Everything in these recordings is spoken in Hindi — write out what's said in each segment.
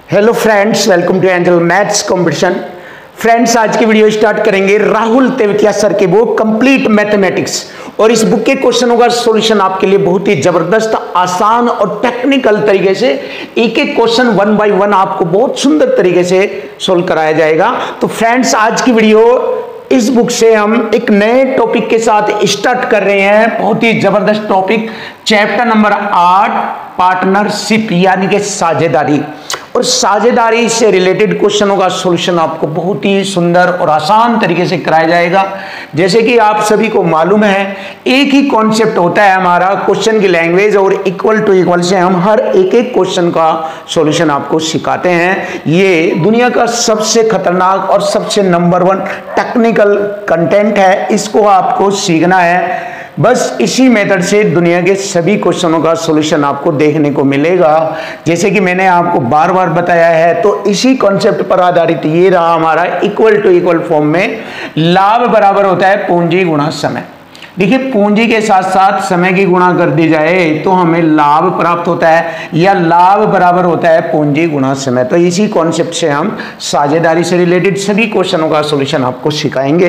Hello friends, welcome to Angel maths competition. Friends, आज की वीडियो स्टार्ट करेंगे राहुल तेवतिया सर के बुक कंप्लीट मैथमेटिक्स। और इस बुक के क्वेश्चनों का सॉल्यूशन आपके लिए बहुत ही जबरदस्त, आसान और टेक्निकल तरीके से एक एक क्वेश्चन वन बाय वन आपको बहुत सुंदर तरीके से सोल्व कराया जाएगा। तो फ्रेंड्स, आज की वीडियो इस बुक से हम एक नए टॉपिक के साथ स्टार्ट कर रहे हैं। बहुत ही जबरदस्त टॉपिक, चैप्टर नंबर 8, पार्टनरशिप यानी कि साझेदारी। और साझेदारी से रिलेटेड क्वेश्चनों का सॉल्यूशन आपको बहुत ही सुंदर और आसान तरीके से कराया जाएगा। जैसे कि आप सभी को मालूम है, एक ही कॉन्सेप्ट होता है हमारा क्वेश्चन की लैंग्वेज, और इक्वल टू इक्वल से हम हर एक एक क्वेश्चन का सॉल्यूशन आपको सिखाते हैं। ये दुनिया का सबसे खतरनाक और सबसे नंबर 1 टेक्निकल कंटेंट है। इसको आपको सीखना है। बस इसी मेथड से दुनिया के सभी क्वेश्चनों का सॉल्यूशन आपको देखने को मिलेगा। जैसे कि मैंने आपको बार बार बताया है, तो इसी कॉन्सेप्ट पर आधारित ये रहा हमारा इक्वल टू इक्वल फॉर्म में लाभ बराबर होता है पूंजी गुणा समय। देखिए, पूंजी के साथ साथ समय की गुणा कर दी जाए तो हमें लाभ प्राप्त होता है, या लाभ बराबर होता है पूंजी गुणा समय। तो इसी कॉन्सेप्ट से हम साझेदारी से रिलेटेड सभी क्वेश्चनों का सॉल्यूशन आपको सिखाएंगे।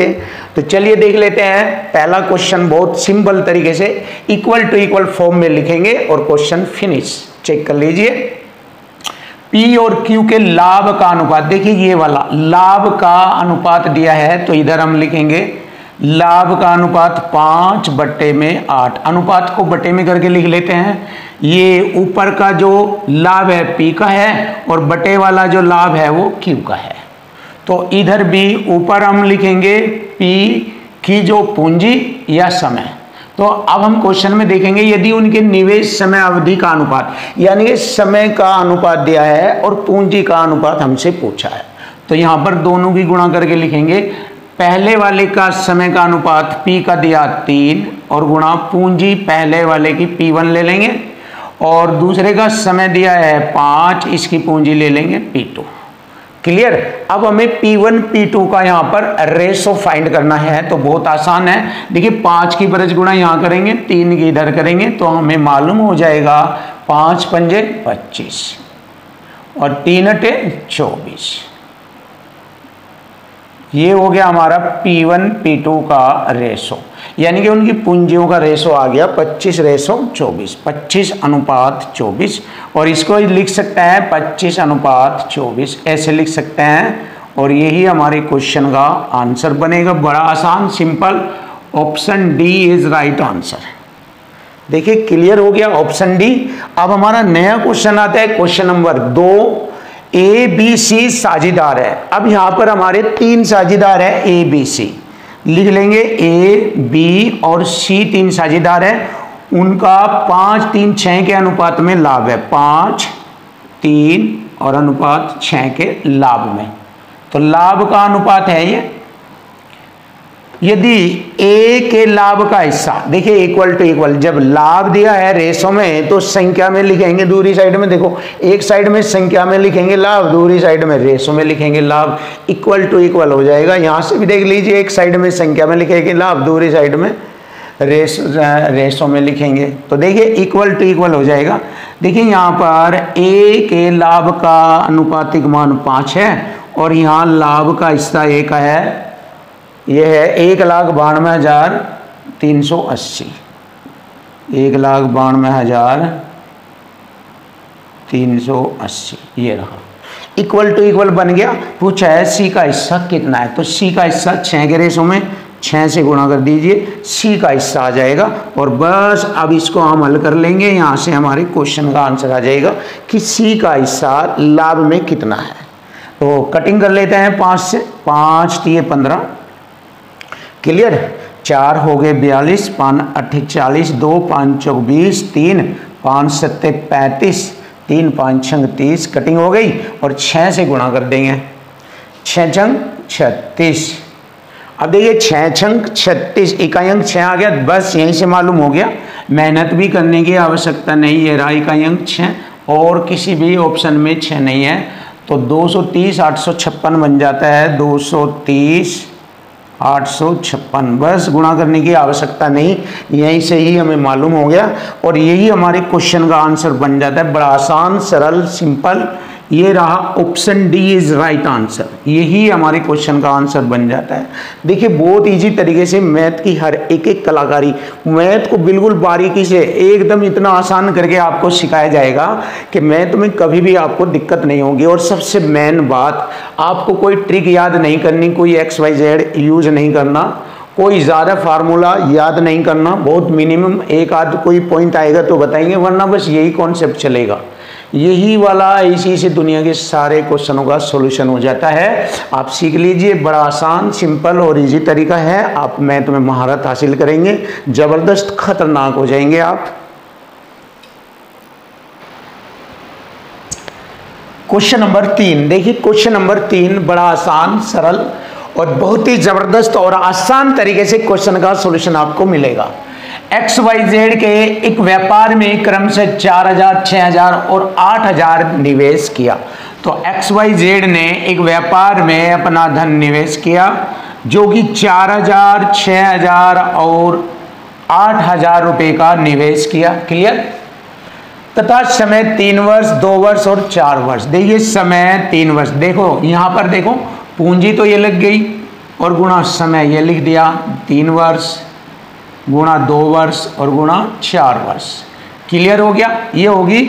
तो चलिए देख लेते हैं। पहला क्वेश्चन बहुत सिंपल तरीके से इक्वल टू इक्वल फॉर्म में लिखेंगे और क्वेश्चन फिनिश। चेक कर लीजिए। P और Q के लाभ का अनुपात, देखिए ये वाला लाभ का अनुपात दिया है, तो इधर हम लिखेंगे लाभ का अनुपात 5/8। अनुपात को बटे में करके लिख लेते हैं। ये ऊपर का जो लाभ है P का है, और बटे वाला जो लाभ है वो Q का है। तो इधर भी ऊपर हम लिखेंगे P की जो पूंजी या समय। तो अब हम क्वेश्चन में देखेंगे, यदि उनके निवेश समय अवधि का अनुपात यानी कि समय का अनुपात दिया है और पूंजी का अनुपात हमसे पूछा है, तो यहाँ पर दोनों की गुणा करके लिखेंगे। पहले वाले का समय का अनुपात P का दिया 3 और गुणा पूंजी पहले वाले की P1 ले लेंगे, और दूसरे का समय दिया है 5, इसकी पूंजी ले लेंगे P2। क्लियर। अब हमें P1 P2 का यहाँ पर रेशो फाइंड करना है, तो बहुत आसान है। देखिए, 5 की बरज गुणा यहाँ करेंगे, 3 की इधर करेंगे, तो हमें मालूम हो जाएगा 5 पंजे 25 और 3 अटे 24। ये हो गया हमारा P1 P2 का रेशो, यानी कि उनकी पूंजियों का रेशो आ गया 25:24, 25:24। और इसको लिख सकते हैं 25:24, ऐसे लिख सकते हैं। और यही हमारे क्वेश्चन का आंसर बनेगा। बड़ा आसान, simple. Option D is right answer. देखिए, क्लियर हो गया ऑप्शन डी। अब हमारा नया क्वेश्चन आता है, question number 2। A B C साझेदार है। अब यहां पर हमारे 3 साझेदार है, ए बी सी लिख लेंगे। ए बी और सी 3 साझेदार है। उनका 5, 3, 6 के अनुपात में लाभ है। 5, 3 और अनुपात 6 के लाभ में, तो लाभ का अनुपात है ये। यदि ए के लाभ का हिस्सा, देखिए इक्वल टू इक्वल, जब लाभ दिया है रेशो में तो संख्या में लिखेंगे, दूसरी साइड में देखो, एक साइड में संख्या में लिखेंगे लाभ, दूसरी साइड में रेशो में लिखेंगे लाभ। इक्वल टू इक्वल हो जाएगा। यहाँ से भी देख लीजिए, एक साइड में संख्या में लिखेंगे लाभ, दूसरी साइड में रेशो में लिखेंगे, तो देखिए इक्वल टू इक्वल हो जाएगा। देखिए यहाँ पर ए के लाभ का अनुपातिक मान 5 है, और यहाँ लाभ का हिस्सा ए का है, यह है 1,92,380। 1,92,380 ये रहा। इक्वल टू इक्वल बन गया। पूछा है सी का हिस्सा कितना है, तो सी का हिस्सा 6 के रेशो में 6 से गुणा कर दीजिए, सी का हिस्सा आ जाएगा। और बस अब इसको हम हल कर लेंगे। यहाँ से हमारे क्वेश्चन का आंसर आ जाएगा कि सी का हिस्सा लाभ में कितना है। तो कटिंग कर लेते हैं 5 से। 5 3 15, क्लियर। 4 हो गए 42, 5 8 40, 2 5 24, 3 5 7 35, 3 5 6 30, कटिंग हो गई। और 6 से गुणा कर देंगे, 6 छंग 36। अब देखिए 6 छंग 36, इकाई अंक 6 आ गया। बस यहीं से मालूम हो गया, मेहनत भी करने की आवश्यकता नहीं है। रहा इकाई अंक 6, और किसी भी ऑप्शन में 6 नहीं है, तो 230 856 बन जाता है। 230 856, बस गुणा करने की आवश्यकता नहीं, यहीं से ही हमें मालूम हो गया। और यही हमारे क्वेश्चन का आंसर बन जाता है। बड़ा आसान, सरल, सिंपल, ये रहा option D is right answer, यही हमारे क्वेश्चन का आंसर बन जाता है। देखिए बहुत इजी तरीके से मैथ की हर एक एक कलाकारी, मैथ को बिल्कुल बारीकी से एकदम इतना आसान करके आपको सिखाया जाएगा कि मैथ में कभी भी आपको दिक्कत नहीं होगी। और सबसे मेन बात, आपको कोई ट्रिक याद नहीं करनी, कोई XYZ यूज नहीं करना, कोई ज़्यादा फार्मूला याद नहीं करना, बहुत मिनिमम एक आध कोई पॉइंट आएगा तो बताएंगे, वरना बस यही कॉन्सेप्ट चलेगा। यही वाला इसी से दुनिया के सारे क्वेश्चनों का सॉल्यूशन हो जाता है। आप सीख लीजिए, बड़ा आसान सिंपल और इजी तरीका है। आप मैथ में महारत हासिल करेंगे, जबरदस्त खतरनाक हो जाएंगे आप। क्वेश्चन नंबर 3 देखिए, क्वेश्चन नंबर 3 बड़ा आसान सरल और बहुत ही जबरदस्त और आसान तरीके से क्वेश्चन का सॉल्यूशन आपको मिलेगा। XYZ के एक व्यापार में क्रम से 4000, 6000 और 8000 निवेश किया। तो XYZ ने एक व्यापार में अपना धन निवेश किया जो कि 4000, 6000 और 8000 रुपए का निवेश किया। क्लियर? तथा समय 3 वर्ष, 2 वर्ष और 4 वर्ष। देखिए समय 3 वर्ष, देखो यहां पर देखो पूंजी तो ये लग गई और गुणा समय ये लिख दिया, 3 वर्ष गुणा 2 वर्ष और गुणा 4 वर्ष। क्लियर हो गया? ये होगी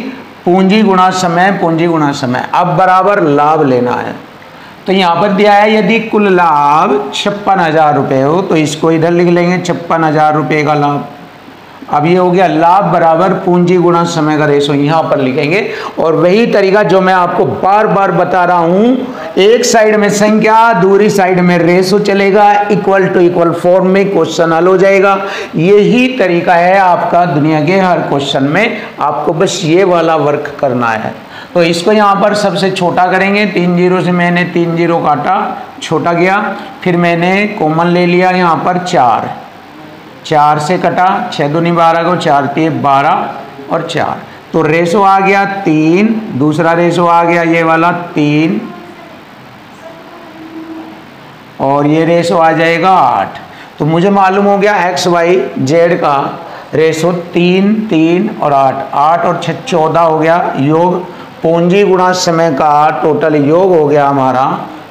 पूंजी गुणा समय, पूंजी गुणा समय। अब बराबर लाभ लेना है, तो यहाँ पर दिया है यदि कुल लाभ 56,000 रुपये हो तो इसको इधर लिख लेंगे 56,000 रुपये का लाभ। अब ये हो गया लाभ बराबर पूंजी गुणा समय का रेशो, यहाँ पर लिखेंगे। और वही तरीका जो मैं आपको बार बार बता रहा हूँ, एक साइड में संख्या, दूसरी साइड में रेशो चलेगा, इक्वल टू इक्वल फॉर्म में क्वेश्चन हल हो जाएगा। यही तरीका है आपका दुनिया के हर क्वेश्चन में, आपको बस ये वाला वर्क करना है। तो इसको यहाँ पर सबसे छोटा करेंगे, 3 जीरो से मैंने 3 जीरो काटा, छोटा गया, फिर मैंने कॉमन ले लिया यहाँ पर 4 से कटा, 6 दूनी 12 को 4 3 12 और 4, तो रेशो आ गया 3, दूसरा रेशो आ गया ये वाला 3 और ये रेशो आ जाएगा 8। तो मुझे मालूम हो गया XYZ का रेशो 3 3 और 8 और 6 14 हो गया योग, पूंजी गुणा समय का टोटल योग हो गया हमारा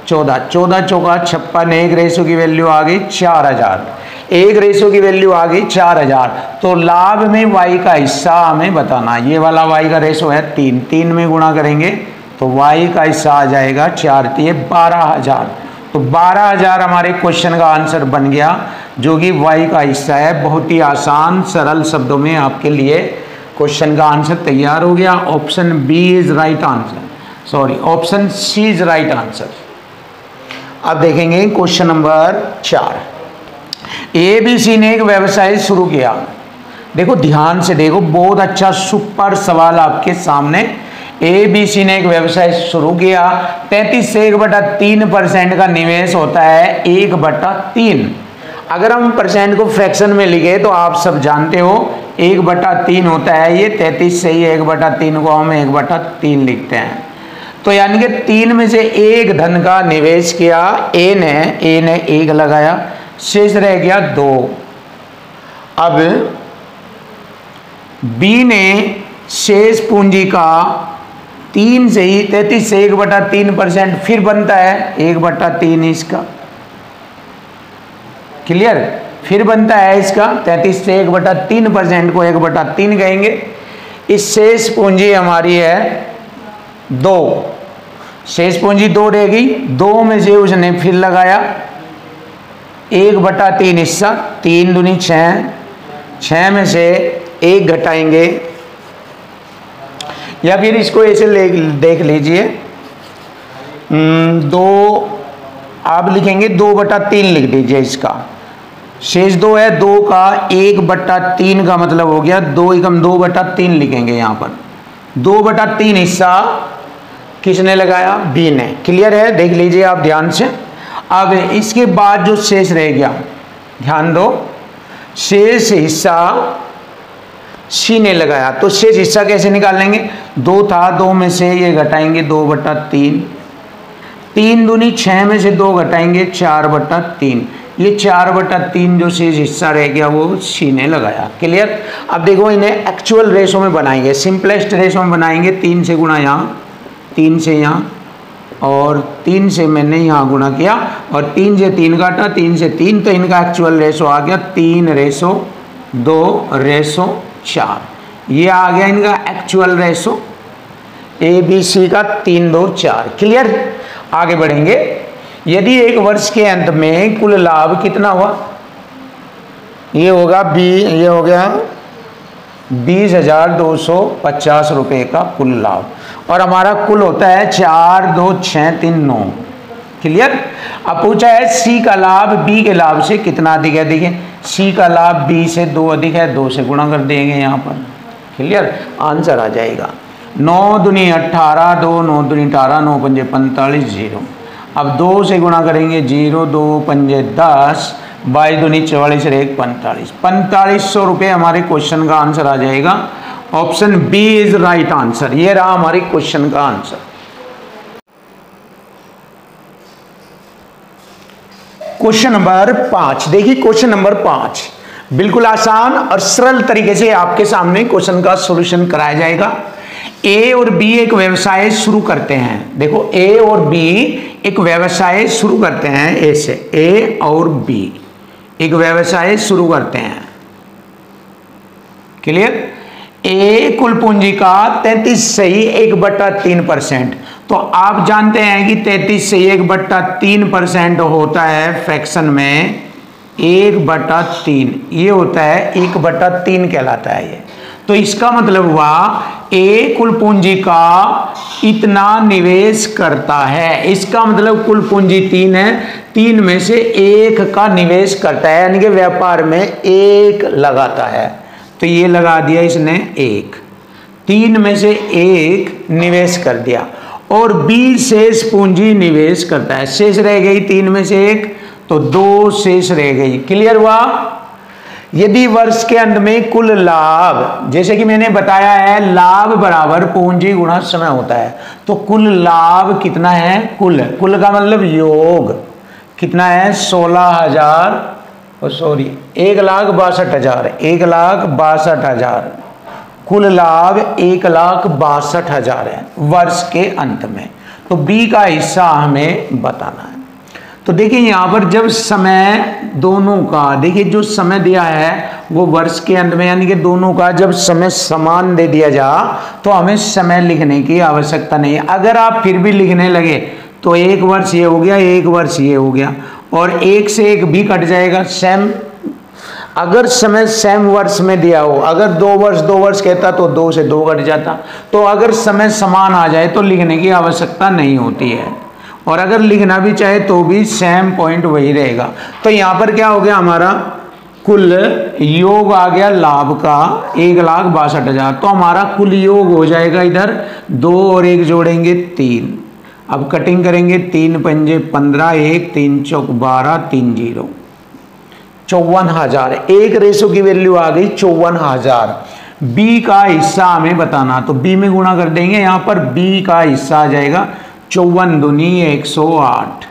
14, 14 चौका 56, एक रेशो की वैल्यू आ गई 4000, एक रेशो की वैल्यू आ गई 4000। तो लाभ में y का हिस्सा हमें बताना, ये वाला y का रेशो है 3, 3 में गुणा करेंगे तो y का हिस्सा आ जाएगा 4 3 12,000। तो 12,000 हमारे क्वेश्चन का आंसर बन गया, जो कि y का हिस्सा है। बहुत ही आसान सरल शब्दों में आपके लिए क्वेश्चन का आंसर तैयार हो गया। Option B is right answer, sorry option C is right answer. अब देखेंगे क्वेश्चन नंबर 4। ABC ने एक व्यवसाय शुरू किया। देखो ध्यान से देखो, बहुत अच्छा सुपर सवाल आपके सामने। ABC ने एक व्यवसाय शुरू किया, 33 से 1/3% का निवेश होता है 1/3। अगर हम परसेंट को फ्रैक्शन में लिखे तो आप सब जानते हो 1/3 होता है ये, 33 से ही 1/3 को हम 1/3 लिखते हैं। तो यानी कि 3 में से 1 धन का निवेश किया A ने 1 लगाया, शेष रह गया 2। अब B ने शेष पूंजी का 3 से ही 33 से 1/3% फिर बनता है 1/3 इसका। क्लियर? फिर बनता है इसका 33 से 1/3% को 1/3 कहेंगे। इस शेष पूंजी हमारी है 2, शेष पूंजी 2 रहेगी, 2 में से उसने फिर लगाया 1/3 हिस्सा, 3 दूनी 6, 6 में से 1 घटाएंगे, या फिर इसको ऐसे देख लीजिए 2 आप लिखेंगे 2/3 लिख दीजिए इसका। शेष 2 है, 2 का 1/3 का मतलब हो गया 2 एकम 2/3 लिखेंगे यहाँ पर। 2/3 हिस्सा किसने लगाया? B ने। क्लियर है? देख लीजिए आप ध्यान से। अब इसके बाद जो शेष रह गया, ध्यान दो, शेष हिस्सा C ने लगाया। तो शेष हिस्सा कैसे निकाल लेंगे? 2 था, 2 में से ये घटाएंगे 2/3, 3 दूनी 6 में से 2 घटाएंगे 4/3, ये 4/3 जो शेष हिस्सा रह गया वो C ने लगाया। क्लियर? अब देखो इन्हें एक्चुअल रेशो में बनाएंगे, सिंपलेस्ट रेशो में बनाएंगे। 3 से गुणा यहाँ 3 से यहाँ और 3 से मैंने यहाँ गुणा किया और 3 से 3 काटा, 3 से 3, तो इनका एक्चुअल रेशो आ गया 3:2:4। ये आ गया इनका एक्चुअल रेशो ABC का 3:2:4। क्लियर। आगे बढ़ेंगे। यदि एक वर्ष के अंत में कुल लाभ कितना हुआ, ये होगा ये हो गया 20,250 रुपये का कुल लाभ, और हमारा कुल होता है 4,2,6,3,9। क्लियर। अब पूछा है C का लाभ B के लाभ से कितना अधिक है। देखिए C का लाभ B से 2 अधिक है, 2 से गुणा कर देंगे यहाँ पर। क्लियर। आंसर आ जाएगा 9 दूनी 18, 2 9 दूनी 18, 9 पंजे 45, 0। अब 2 से गुणा करेंगे 0, 2 पंजे 10, 22 दूनी 44, 1 45, 4500 रुपये हमारे क्वेश्चन का आंसर आ जाएगा। Option B is right answer. ये रहा हमारे क्वेश्चन का आंसर। क्वेश्चन नंबर 5 देखिए। क्वेश्चन नंबर 5 बिल्कुल आसान और सरल तरीके से आपके सामने क्वेश्चन का सॉल्यूशन कराया जाएगा। ए और बी एक व्यवसाय शुरू करते हैं। देखो ए और बी एक व्यवसाय शुरू करते हैं। ऐसे ए और बी एक व्यवसाय शुरू करते हैं। क्लियर। ए कुल पूंजी का 33 से 1/3%। तो आप जानते हैं कि 33 से 1/3% होता है फ्रैक्शन में 1/3। ये होता है 1/3 कहलाता है ये। तो इसका मतलब हुआ ए कुल पूंजी का इतना निवेश करता है। इसका मतलब कुल पूंजी 3 है, 3 में से 1 का निवेश करता है, यानी कि व्यापार में 1 लगाता है। तो ये लगा दिया इसने 1, 3 में से 1 निवेश कर दिया, और बी शेष पूंजी निवेश करता है। शेष रह गई 3 में से 1, तो 2 शेष रह गई। क्लियर हुआ। यदि वर्ष के अंत में कुल लाभ, जैसे कि मैंने बताया है लाभ बराबर पूंजी गुणा समय होता है, तो कुल लाभ कितना है, कुल का मतलब योग कितना है 1,62,000 1,62,000 कुल लाभ 1,62,000 है वर्ष के अंत में। तो बी का हिस्सा हमें बताना है। तो देखिए यहाँ पर जब समय दोनों का, देखिए जो समय दिया है वो वर्ष के अंत में, यानी कि दोनों का जब समय समान दे दिया जा तो हमें समय लिखने की आवश्यकता नहीं है। अगर आप फिर भी लिखने लगे तो 1 वर्ष ये हो गया, 1 वर्ष ये हो गया, और 1 से 1 भी कट जाएगा। सेम अगर समय सेम वर्ष में दिया हो, अगर 2 वर्ष कहता तो 2 से 2 कट जाता। तो अगर समय समान आ जाए तो लिखने की आवश्यकता नहीं होती है, और अगर लिखना भी चाहे तो भी सेम पॉइंट वही रहेगा। तो यहाँ पर क्या हो गया, हमारा कुल योग आ गया लाभ का 1,62,000। तो हमारा कुल योग हो जाएगा इधर 2 और 1 जोड़ेंगे 3। अब कटिंग करेंगे 3 पंजे 15, 1 3 चौक 12, 3 0 54,000। एक रेशो की वैल्यू आ गई 54,000। बी का हिस्सा हमें बताना, तो बी में गुणा कर देंगे। यहाँ पर बी का हिस्सा आ जाएगा 54 दूनी 108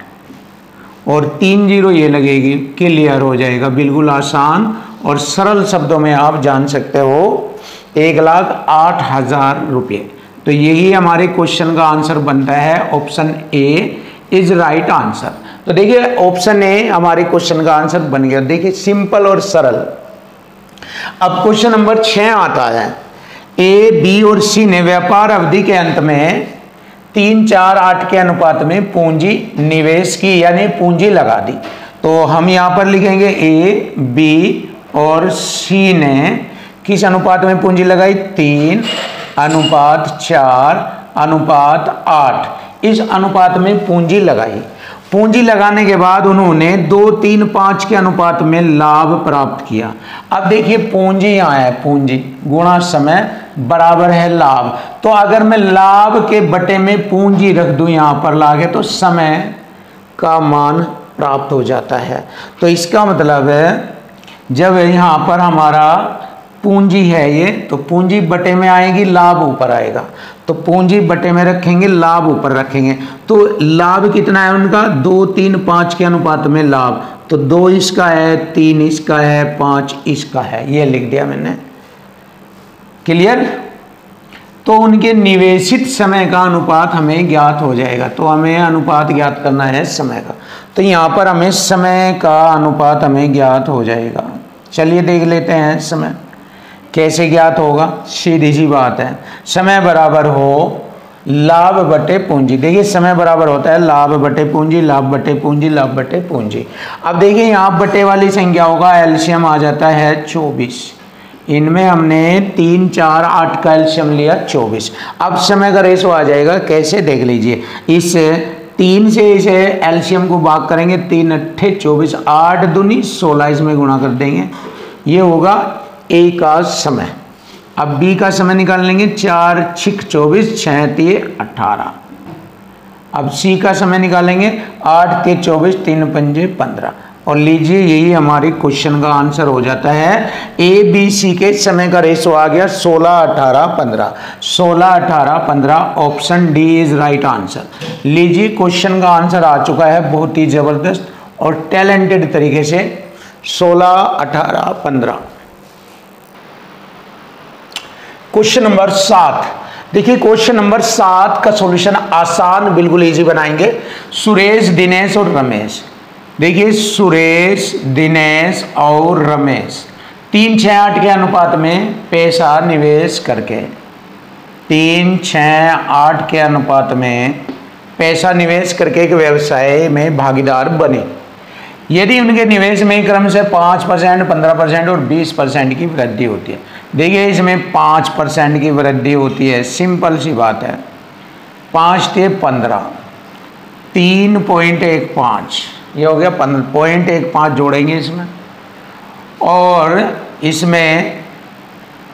और 3 0 ये लगेगी। क्लियर हो जाएगा। बिल्कुल आसान और सरल शब्दों में आप जान सकते हो 1,08,000 रुपये। तो यही हमारे क्वेश्चन का आंसर बनता है। Option A is right answer. तो देखिए ऑप्शन ए हमारे क्वेश्चन का आंसर बन गया। देखिए सिंपल और सरल। अब क्वेश्चन नंबर 6 आता है। ए, बी और सी ने व्यापार अवधि के अंत में 3:4:8 के अनुपात में पूंजी निवेश की, यानी पूंजी लगा दी। तो हम यहाँ पर लिखेंगे ए, बी और सी ने किस अनुपात में पूंजी लगाई, 3:4:8 इस अनुपात में पूंजी लगाई। पूंजी लगाने के बाद उन्होंने 2, 3, 5 के अनुपात में लाभ प्राप्त किया। अब देखिए पूंजी यहाँ है, पूंजी गुणा समय बराबर है लाभ। तो अगर मैं लाभ के बटे में पूंजी रख दूं यहाँ पर लाके, तो समय का मान प्राप्त हो जाता है। तो इसका मतलब है जब यहाँ पर हमारा पूंजी है ये, तो पूंजी बटे में आएगी, लाभ ऊपर आएगा। तो पूंजी बटे में रखेंगे, लाभ ऊपर रखेंगे। तो लाभ कितना है उनका, 2, 3, 5 के अनुपात में लाभ। तो 2 इसका है, 3 इसका है, 5 इसका है। ये लिख दिया मैंने। क्लियर। तो उनके निवेशित समय का अनुपात हमें ज्ञात हो जाएगा। तो हमें अनुपात ज्ञात करना है समय का, तो यहाँ पर हमें समय का अनुपात हमें ज्ञात हो जाएगा। चलिए देख लेते हैं समय कैसे ज्ञात होगा। सीधी सी बात है, समय बराबर हो लाभ बटे पूंजी। देखिए समय बराबर होता है लाभ बटे पूंजी, लाभ बटे पूंजी, लाभ बटे पूंजी। अब देखिए यहाँ बटे वाली संख्या होगा, एलसीएम आ जाता है 24। इनमें हमने 3, 4, 8 का एलसीएम लिया 24। अब समय का रेशो आ जाएगा, कैसे देख लीजिए। इस 3 से इसे एलसीएम को भाग करेंगे, 3 अट्ठे 24, 8 दूनी 16, इसमें गुणा कर देंगे, ये होगा ए का समय। अब बी का समय निकाल लेंगे, 4 6 24, 6 3 18। अब सी का समय निकालेंगे, 8 के 24, 3 पंजे 15। और लीजिए यही हमारी क्वेश्चन का आंसर हो जाता है। ए बी सी के समय का रेशो आ गया 16 18 15। 16 18 15 option D is right answer. लीजिए क्वेश्चन का आंसर आ चुका है बहुत ही जबरदस्त और टैलेंटेड तरीके से, 16 18 15। क्वेश्चन नंबर 7 देखिए, क्वेश्चन नंबर 7 का सॉल्यूशन आसान बिल्कुल इजी बनाएंगे। सुरेश दिनेश और रमेश, देखिए सुरेश दिनेश और रमेश 3 6 8 के अनुपात में पैसा निवेश करके 3 6 8 के अनुपात में पैसा निवेश करके एक व्यवसाय में भागीदार बने। यदि उनके निवेश में क्रम से 5%, 15% और 20% की वृद्धि होती है। देखिए इसमें 5% की वृद्धि होती है, सिंपल सी बात है। 5 से 15, 3.15, ये हो गया 0.15 जोड़ेंगे इसमें, और इसमें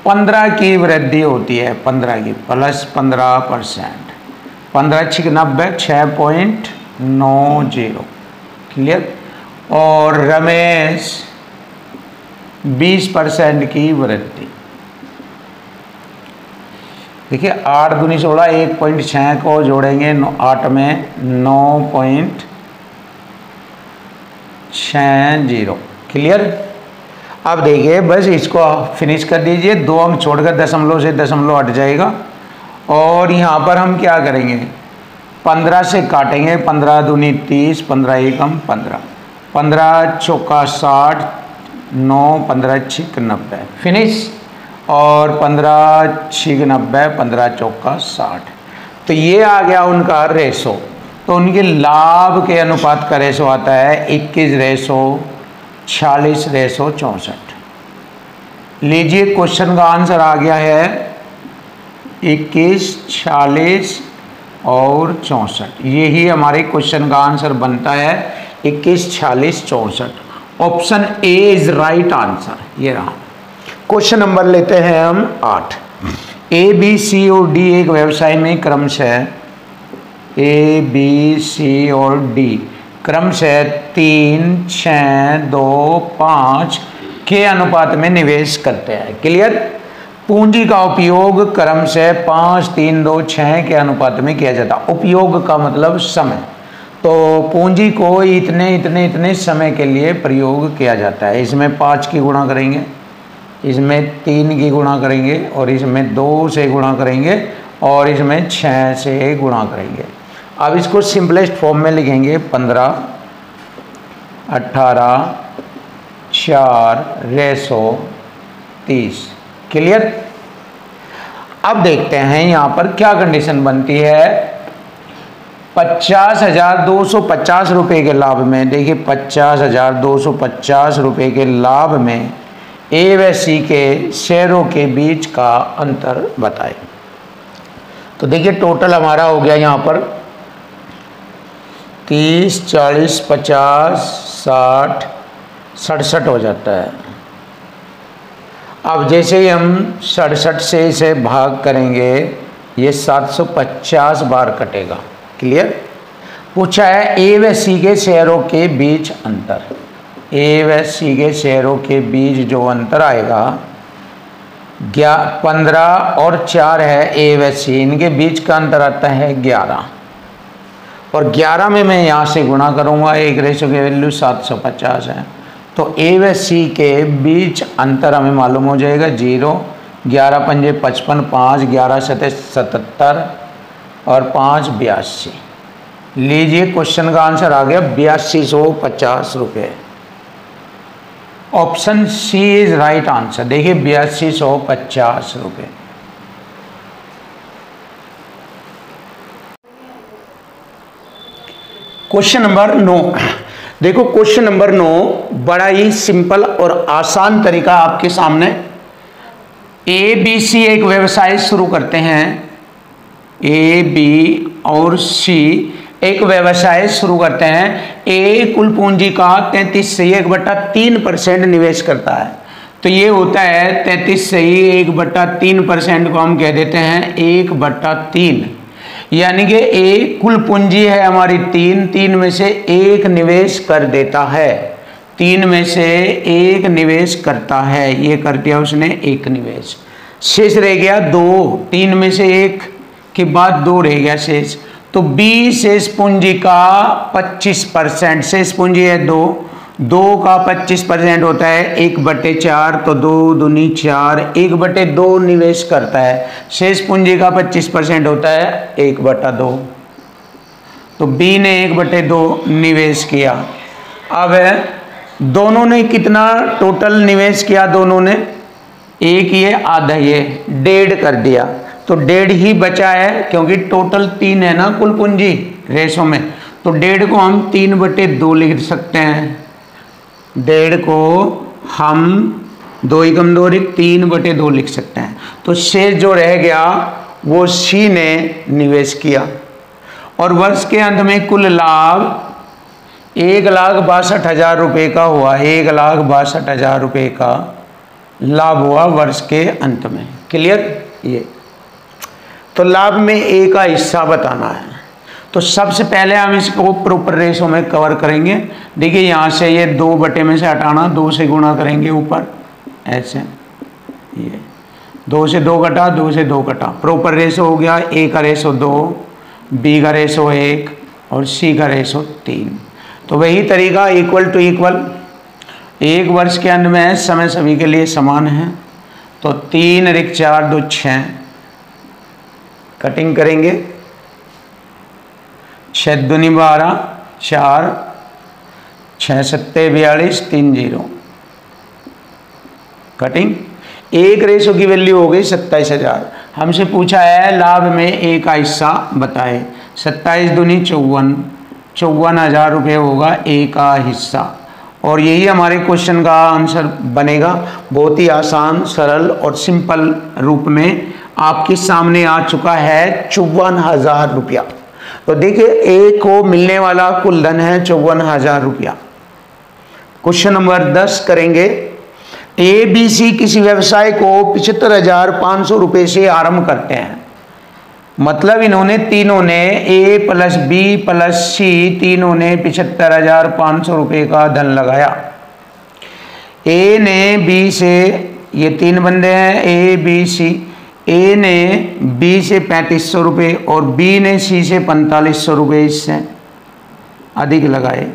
15 की वृद्धि होती है, 15 की प्लस 15%, 15 6 90, 6.90, क्लियर। और रमेश 20% की वृद्धि। देखिए 8 दूनी 16, 1.6 को जोड़ेंगे 8 में 9.60, क्लियर। अब देखिए बस इसको फिनिश कर दीजिए, 2 अंक छोड़कर दशमलव से दशमलव हट जाएगा। और यहाँ पर हम क्या करेंगे, 15 से काटेंगे, 15 दूनी 30, 15 एकम 15, 15 चौका 60, 9 15 6 90, फिनिश। और 15 6 90, 15 चौका 60। तो ये आ गया उनका रेशो। तो उनके लाभ के अनुपात का रेशो आता है 21:46:64। लीजिए क्वेश्चन का आंसर आ गया है 21 46 और 64। यही हमारे क्वेश्चन का आंसर बनता है 21 46 64। Option A is right answer, ये रहा। क्वेश्चन नंबर लेते हैं हम 8। ए बी सी और डी एक व्यवसाय में क्रमशः ए बी सी और डी क्रमशः 3 6 2 5 के अनुपात में निवेश करते हैं, क्लियर। पूंजी का उपयोग क्रमशः 5 3 2 6 के अनुपात में किया जाता है। उपयोग का मतलब समय, तो पूंजी को इतने इतने इतने समय के लिए प्रयोग किया जाता है। इसमें 5 की गुणा करेंगे, इसमें 3 की गुणा करेंगे, और इसमें 2 से गुणा करेंगे, और इसमें 6 से गुणा करेंगे। अब इसको सिंपलेस्ट फॉर्म में लिखेंगे 15 18 4 रेशो 30, क्लियर। अब देखते हैं यहाँ पर क्या कंडीशन बनती है। 50,250 रुपये के लाभ में, देखिए 50,250 रुपये के लाभ में ए व सी के शेयरों के बीच का अंतर बताएं। तो देखिए टोटल हमारा हो गया यहाँ पर 30 40 50 60 67 हो जाता है। अब जैसे ही हम 67 से इसे भाग करेंगे, ये 750 बार कटेगा, क्लियर। पूछा है ए व सी के शेयरों के बीच अंतर। ए व सी के शेयरों के बीच जो अंतर आएगा 15 और 4 है ए व सी, इनके बीच का अंतर आता है 11, और 11 में मैं यहाँ से गुणा करूँगा, एक रेशो की वैल्यू 750 है। तो ए व सी के बीच अंतर हमें मालूम हो जाएगा 0, 11 पंजे 55, 5 11 सतह 77 और 5 82। लीजिए क्वेश्चन का आंसर आ गया 8250 रुपये। Option C is right answer. देखिए 8250 रुपये। Question number 9। देखो क्वेश्चन नंबर 9 बड़ा ही सिंपल और आसान तरीका आपके सामने। ए बी सी एक व्यवसाय शुरू करते हैं। ए बी और सी एक व्यवसाय शुरू करते हैं। ए कुल पूंजी का 33/3% निवेश करता है। तो ये होता है 33/3% को हम कह देते हैं 1/3, यानी कि ए कुल पूंजी है हमारी 3 में से एक निवेश कर देता है। 3 में से एक निवेश करता है, ये कर दिया उसने एक निवेश। शेष रह गया 2, 3 में से एक के बाद 2 रह गया शेष। तो बी शेष पूंजी का 25%, शेष पूंजी है 2 का 25% होता है 1/4। तो 2 दूनी 4, 1/2 निवेश करता है। शेष पूंजी का 25% होता है 1/2। तो बी ने 1/2 निवेश किया। अब दोनों ने कितना टोटल निवेश किया? दोनों ने एक ये आधा ये 1.5 कर दिया। तो 1.5 ही बचा है, क्योंकि टोटल 3 है ना कुल पूंजी रेशो में। तो 1.5 को हम 3/2 लिख सकते हैं। 1.5 को हम 2 एकम 2 3/2 लिख सकते हैं। तो शेष जो रह गया वो सी ने निवेश किया। और वर्ष के अंत में कुल लाभ 1,62,000 रुपये का हुआ। 1,62,000 रुपये का लाभ हुआ वर्ष के अंत में। क्लियर? ये तो लाभ में ए का हिस्सा बताना है। तो सबसे पहले हम इसको प्रॉपर रेशो में कवर करेंगे। देखिए यहाँ से ये 2 में से हटाना, 2 से गुणा करेंगे ऊपर ऐसे, ये 2 से 2 कटा, 2 से 2 कटा। प्रॉपर रेशो हो गया। ए का रेशो 2, बी का रेशो 1 और सी का रेशो 3। तो वही तरीका इक्वल टू इक्वल। एक वर्ष के अंत में समय सभी के लिए समान है। तो 3 × 4 2 6 कटिंग करेंगे। 6 दूनी 12, 4 6 7 42 3 0 कटिंग। एक रेशो की वैल्यू हो गई 27,000। हमसे पूछा है लाभ में ए का हिस्सा बताए। 27 दूनी 54, 54,000 रुपये होगा ए का हिस्सा। और यही हमारे क्वेश्चन का आंसर बनेगा। बहुत ही आसान, सरल और सिंपल रूप में आपके सामने आ चुका है 54,000 रुपया। तो देखिए ए को मिलने वाला कुल धन है 54,000 रुपया। क्वेश्चन नंबर 10 करेंगे। ए बी सी किसी व्यवसाय को 75,500 रुपये से आरंभ करते हैं। मतलब इन्होंने तीनों ने ए प्लस बी प्लस सी तीनों ने 75,500 रुपये का धन लगाया। ए ने बी से, ये 3 बंदे हैं ए बी सी, ए ने बी से 3500 रुपये और बी ने सी से 4500 रुपये इससे अधिक लगाए।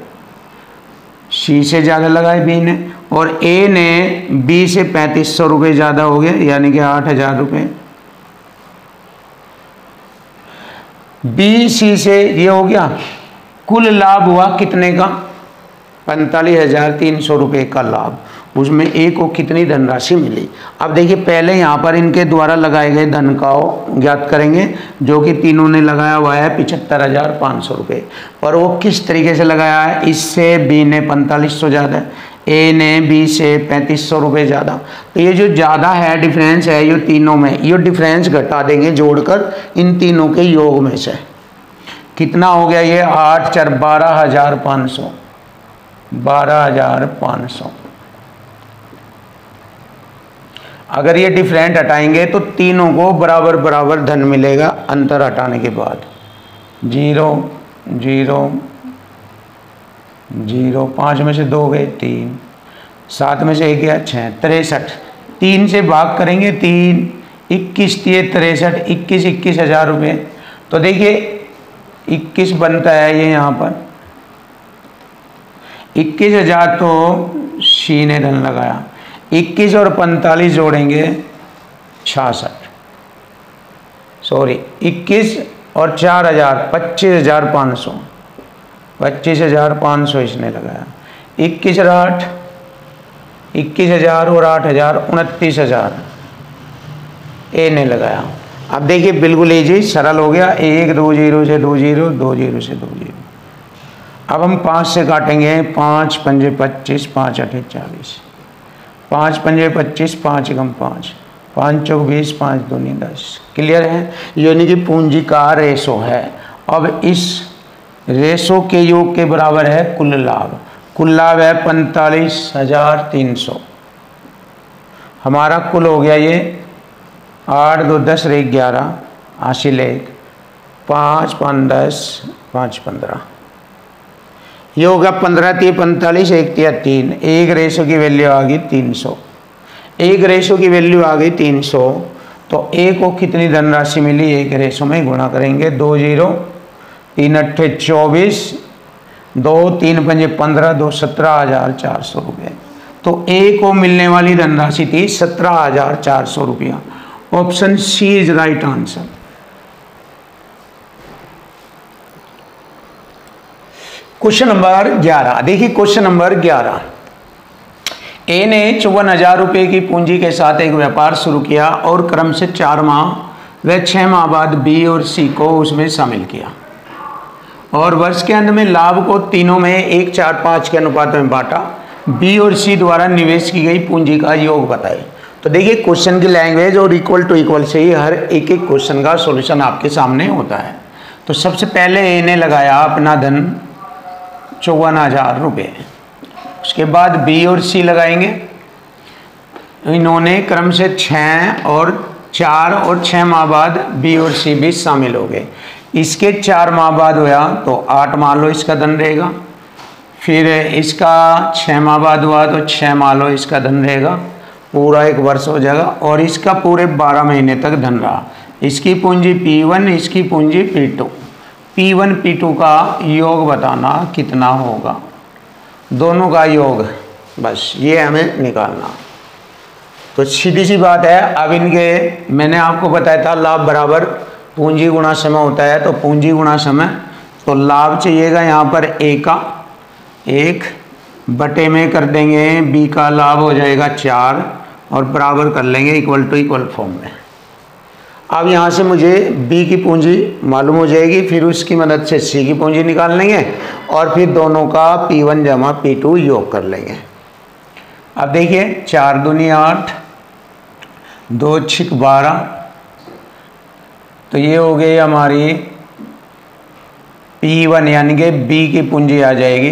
सी से ज़्यादा लगाए बी ने, और ए ने बी से 3500 रुपये ज़्यादा हो गए, यानी कि 8,000 रुपये। बी सी से ये हो गया। कुल लाभ हुआ कितने का? 45,300 रुपये का लाभ। उसमें ए को कितनी धनराशि मिली? अब देखिए पहले यहाँ पर इनके द्वारा लगाए गए धन का ज्ञात करेंगे, जो कि तीनों ने लगाया हुआ है 75,500 रुपये। और वो किस तरीके से लगाया है? इससे बी ने 4500 ज़्यादा, ए ने बी से 3500 रुपये ज़्यादा। तो ये जो ज़्यादा है डिफरेंस है ये तीनों में, ये डिफरेंस घटा देंगे जोड़कर इन तीनों के योग में से। कितना हो गया ये? 8 4 12,500, 12,500। अगर ये डिफरेंट हटाएंगे तो तीनों को बराबर बराबर धन मिलेगा अंतर हटाने के बाद। 0 0 0, 5 में से 2 गए 3, 7 में से 1 गया 6, 63। 3 से भाग करेंगे 3, 21 दिए 63, 21,000 रुपये। तो देखिए 21 बनता है ये यहाँ पर 21,000। तो सी ने धन लगाया। 21 और 45 जोड़ेंगे 66, सॉरी 21 और 4000 25,500, 25,500 इसने लगाया। 21 और 8 21,000 और 8,000 29,000 ए ने लगाया। अब देखिए बिल्कुल इजी सरल हो गया। 1 2 0 से 2 0, 2 0 से 2 0। अब हम 5 से काटेंगे। 5 पंजे 25, 5 8 40, 5 पंजे 25, 5 एकम 5, 5 चौक 20, 5 दूनी 10। क्लियर है? यानी कि पूंजी का रेशो है। अब इस रेशो के योग के बराबर है कुल लाभ। कुल लाभ है 45,300। हमारा कुल हो गया ये 8 2 10 रे 11 हासिल 1, 5 5 10 5 15। ये होगा 15 3 45, 1 3 3। एक रेशो की वैल्यू आ गई 300। एक रेशो की वैल्यू आ गई 300। तो ए को कितनी धनराशि मिली? एक रेशो में गुणा करेंगे। 2 0 3 8 24, 2 3 पंजे 15, 2 17,400 रुपये। तो ए को मिलने वाली धनराशि थी 17,400 रुपया। Option C is right answer. Question number 11 देखिए। क्वेश्चन नंबर 11, ए ने 54,000 रुपये की पूंजी के साथ एक व्यापार शुरू किया और क्रम से 4 माह व 6 माह बाद बी और सी को उसमें शामिल किया और वर्ष के अंत में लाभ को तीनों में 1 4 5 के अनुपात में बांटा। बी और सी द्वारा निवेश की गई पूंजी का योग बताए। तो देखिए क्वेश्चन की लैंग्वेज और इक्वल टू इक्वल से ही हर एक एक क्वेश्चन का सॉल्यूशन आपके सामने होता है। तो सबसे पहले ए ने लगाया अपना धन 54,000 रुपये। उसके बाद बी और सी लगाएंगे। इन्होंने क्रम से 4 और 6 माह बाद बी और सी भी शामिल हो गए। इसके 4 माह बाद हुआ तो 8 मान लो इसका धन रहेगा। फिर इसका 6 माह बाद हुआ तो 6 मान लो इसका धन रहेगा। पूरा 1 वर्ष हो जाएगा और इसका पूरे 12 महीने तक धन रहा। इसकी पूंजी P1, इसकी पूंजी P2। P1 P2 का योग बताना कितना होगा? दोनों का योग, बस ये हमें निकालना। तो सीधी सी बात है। अब इनके मैंने आपको बताया था लाभ बराबर पूंजी गुणा समय होता है। तो पूंजी गुणा समय, तो लाभ चाहिएगा यहाँ पर ए का 1 बटे में कर देंगे बी का लाभ हो जाएगा 4 और बराबर कर लेंगे इक्वल टू इक्वल फॉर्म में। अब यहाँ से मुझे बी की पूंजी मालूम हो जाएगी। फिर उसकी मदद से सी की पूंजी निकाल लेंगे और फिर दोनों का P1 जमा P2 योग कर लेंगे। अब देखिए 4 दूनी 8, 2 6 12। तो ये हो गई हमारी P1 यानी कि बी की पूंजी आ जाएगी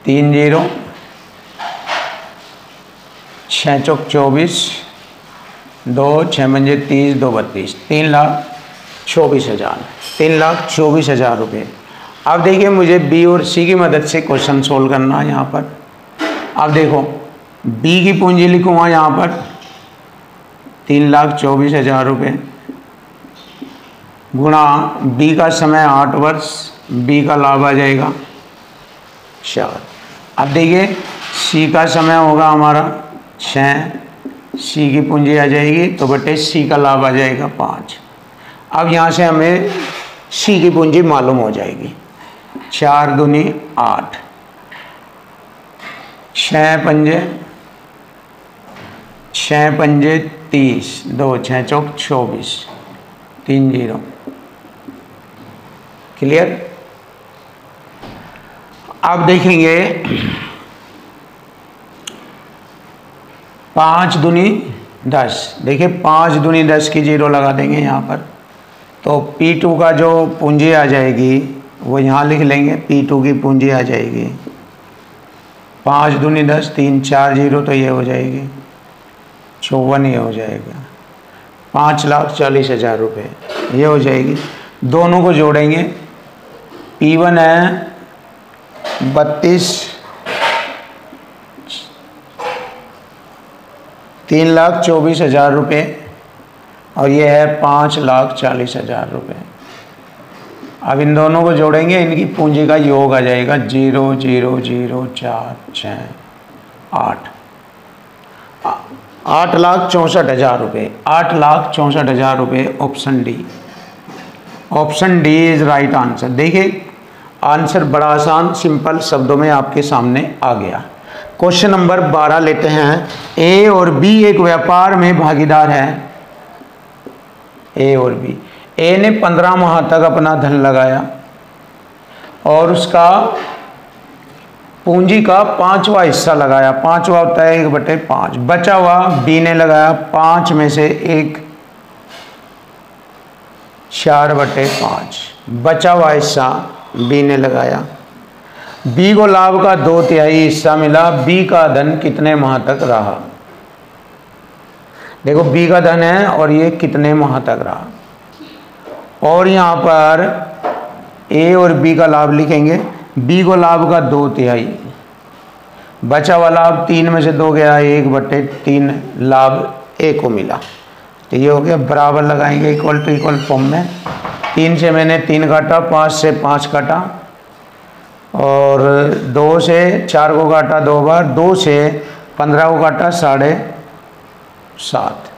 3 0, 6 चौक 24, 2 6 पंजे 30, 2 32, 3,24,000, 3,24,000 रुपये। अब देखिए मुझे बी और सी की मदद से क्वेश्चन सोल्व करना है यहाँ पर। अब देखो बी की पूंजी लिखूँगा यहाँ पर 3,24,000 रुपये गुणा बी का समय 8 वर्ष, बी का लाभ आ जाएगा 4। अब देखिए सी का समय होगा हमारा 6, सी की पूंजी आ जाएगी तो बटे सी का लाभ आ जाएगा 5। अब यहाँ से हमें सी की पूंजी मालूम हो जाएगी। 4 दूनी 8, 6 पंजे 30, 2 6 चौक 24, 3 0। क्लियर? अब देखेंगे 5 दूनी 10। देखिए 5 दूनी 10 की 0 लगा देंगे यहाँ पर। तो P2 का जो पूंजी आ जाएगी वो यहाँ लिख लेंगे। P2 की पूंजी आ जाएगी 5 दूनी 10, 3 4 0 तो ये हो जाएगी 54, ये हो जाएगा 5,40,000 रुपये ये हो जाएगी। दोनों को जोड़ेंगे। P1 है 32, 3,24,000 रुपये और ये है 5,40,000 रुपये। अब इन दोनों को जोड़ेंगे, इनकी पूंजी का योग आ जाएगा 0 0 0 4 6 8। 8,64,000 रुपये, 8,64,000 रुपये। Option D, option D is right answer. देखिए आंसर बड़ा आसान सिंपल शब्दों में आपके सामने आ गया। क्वेश्चन नंबर 12 लेते हैं। ए और बी एक व्यापार में भागीदार हैं। ए और बी, ए ने 15 माह तक अपना धन लगाया और उसका पूंजी का 5वां हिस्सा लगाया। 5वां होता है 1/5। बचा हुआ बी ने लगाया 5 में से 1, 4/5। बचा हुआ हिस्सा बी ने लगाया। बी को लाभ का 2/3 हिस्सा मिला। बी का धन कितने माह तक रहा? देखो बी का धन है और ये कितने माह तक रहा, और यहाँ पर ए और बी का लाभ लिखेंगे। बी को लाभ का 2/3, बचा हुआ लाभ 3 में से 2 गया, 1/3 लाभ ए को मिला। तो ये हो गया, बराबर लगाएंगे इक्वल टू इक्वल फॉर्म में। 3 से मैंने 3 काटा, 5 से 5 काटा और 2 से 4 को काटा 2 बार, 2 से 15 को काटा 7.5।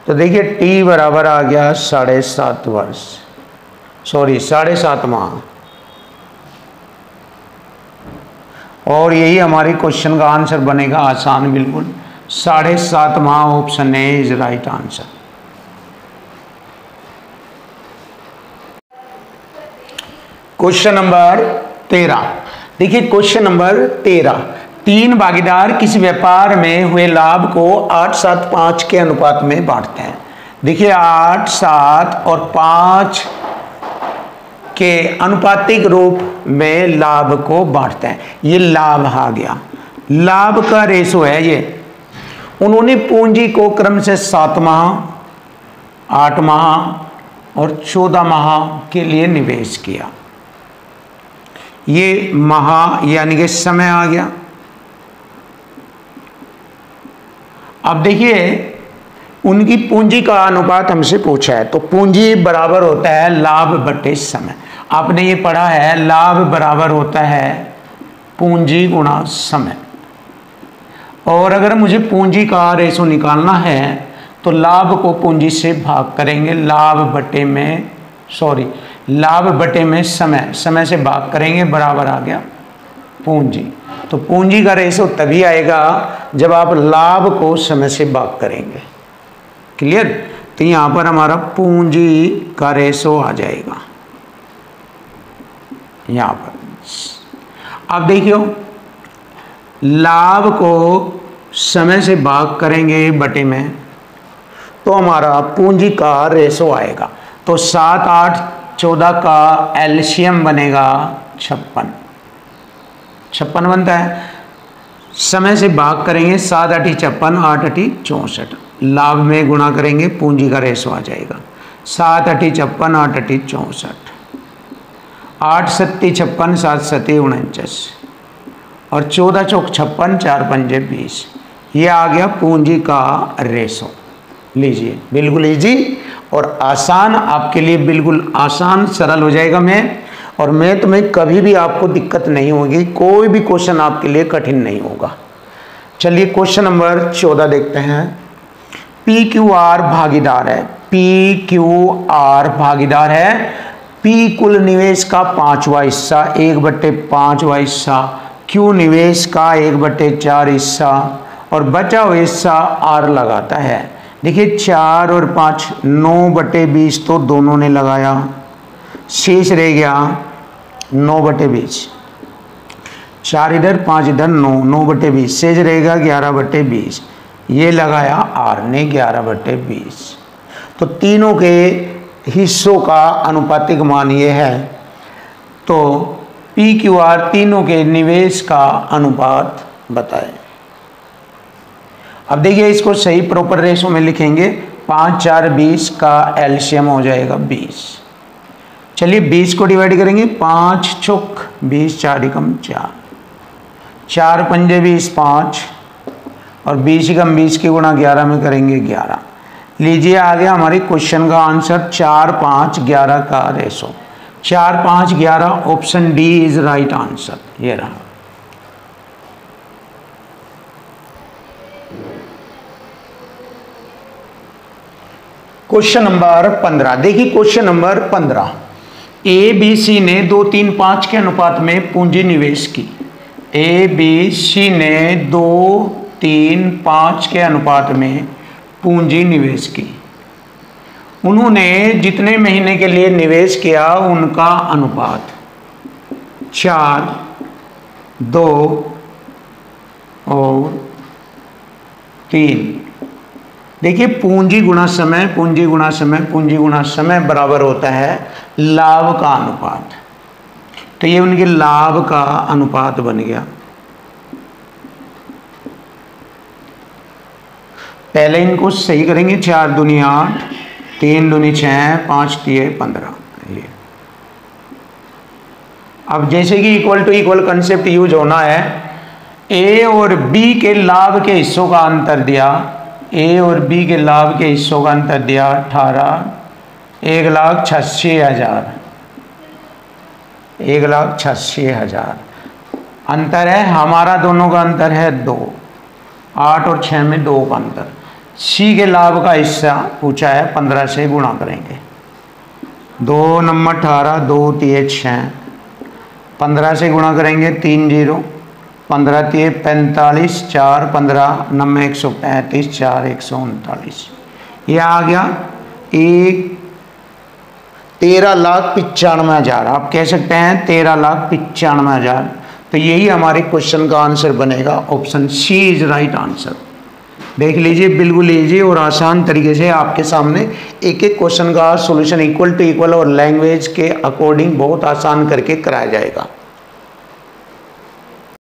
तो देखिए टी बराबर आ गया 7.5 वर्ष, सॉरी 7.5 माह। और यही हमारे क्वेश्चन का आंसर बनेगा, आसान बिल्कुल, 7.5 माह। Option A is right answer. Question number 13, देखिए क्वेश्चन नंबर 13। 3 भागीदार किसी व्यापार में हुए लाभ को 8-7-5 के अनुपात में बांटते हैं। देखिए 8, 7 और 5 के अनुपातिक रूप में लाभ को बांटते हैं। ये लाभ आ गया, लाभ का रेशो है ये। उन्होंने पूंजी को क्रम से 7 माह, 8 माह और 14 माह के लिए निवेश किया। ये माह यानी कि समय आ गया। अब देखिए उनकी पूंजी का अनुपात हमसे पूछा है, तो पूंजी बराबर होता है लाभ बटे समय। आपने ये पढ़ा है, लाभ बराबर होता है पूंजी गुणा समय। और अगर मुझे पूंजी का रेशो निकालना है तो लाभ को पूंजी से भाग करेंगे, लाभ बटे में समय, समय से भाग करेंगे, बराबर आ गया पूंजी। तो पूंजी का रेशो तभी आएगा जब आप लाभ को समय से भाग करेंगे। क्लियर? तो यहाँ पर हमारा पूंजी का रेशो आ जाएगा यहाँ पर। अब देखियो लाभ को समय से भाग करेंगे बटे में, तो हमारा पूंजी का रेशो आएगा। तो 7, 8, 14 का एलसीएम बनेगा 56। 56 बनता है। समय से भाग करेंगे, 7 8 56, 8 8 64। लाभ में गुणा करेंगे, पूंजी का रेशो आ जाएगा 7 8 56, 8 8 64। 8 7 56, 7 7 49 और 14 चौक 56, 4 पंजे 20। ये आ गया पूंजी का रेशो। लीजिए बिल्कुल इजी और आसान, आपके लिए बिल्कुल आसान सरल हो जाएगा और मैथ में कभी भी आपको दिक्कत नहीं होगी, कोई भी क्वेश्चन आपके लिए कठिन नहीं होगा। चलिए क्वेश्चन नंबर 14 देखते हैं। पी क्यू आर भागीदार है, पी क्यू आर भागीदार है। पी कुल निवेश का 5वां हिस्सा, 1/5वां हिस्सा, क्यू निवेश का 1/4 हिस्सा और बचा हुआ हिस्सा आर लगाता है। देखिए 4 और 5, 9/20 तो दोनों ने लगाया, शेष रह गया 9/20। 4 इधर 5 इधर, 9/20 शेष रहेगा 11/20। ये लगाया आर ने 11/20। तो तीनों के हिस्सों का अनुपातिक मान ये है। तो पी क्यू आर तीनों के निवेश का अनुपात बताएं। अब देखिए इसको सही प्रॉपर रेशो में लिखेंगे। 5 4 20 का एलसीएम हो जाएगा 20। चलिए 20 को डिवाइड करेंगे, 5 चौक 20, 4 एकम 4, 4 पंजे 20 5 और 20 एकम 20 के गुणा 11 में करेंगे 11। लीजिए आ गया हमारे क्वेश्चन का आंसर 4 5 11 का ratio. 4 5 11 option D is right answer. ये रहा। क्वेश्चन नंबर 15, देखिए question number 15, A B C ने 2, 3, 5 के अनुपात में पूंजी निवेश की। ए बी सी ने 2, 3, 5 के अनुपात में पूंजी निवेश की। उन्होंने जितने महीने के लिए निवेश किया उनका अनुपात 4, 2 और 3। देखिए पूंजी गुणा समय, पूंजी गुणा समय, पूंजी गुणा समय बराबर होता है लाभ का अनुपात। तो ये उनके लाभ का अनुपात बन गया। पहले इनको सही करेंगे, 4 दूनी 8, 3 दूनी 6, 5 तिये 15। ये अब जैसे कि equal to equal concept use होना है। ए और बी के लाभ के हिस्सों का अंतर दिया, ए और बी के लाभ के हिस्सों का अंतर दिया 18, 1,86,000, 1,86,000 अंतर है। हमारा दोनों का अंतर है 2, 8 और 6 में 2 का अंतर। सी के लाभ का हिस्सा पूछा है, 15 से गुणा करेंगे। 2 नंबर 18, 2 तिये 6, 15 से गुणा करेंगे 3 0, 15 तिये 45, 4 15 नम्बे 135, 4 139। ये आ गया 13,95,000। आप कह सकते हैं 13,95,000। तो यही हमारे क्वेश्चन का आंसर बनेगा। Option C is right answer. देख लीजिए, बिल्कुल ईजी और आसान तरीके से आपके सामने एक एक क्वेश्चन का सॉल्यूशन इक्वल टू इक्वल और लैंग्वेज के अकॉर्डिंग बहुत आसान करके कराया जाएगा।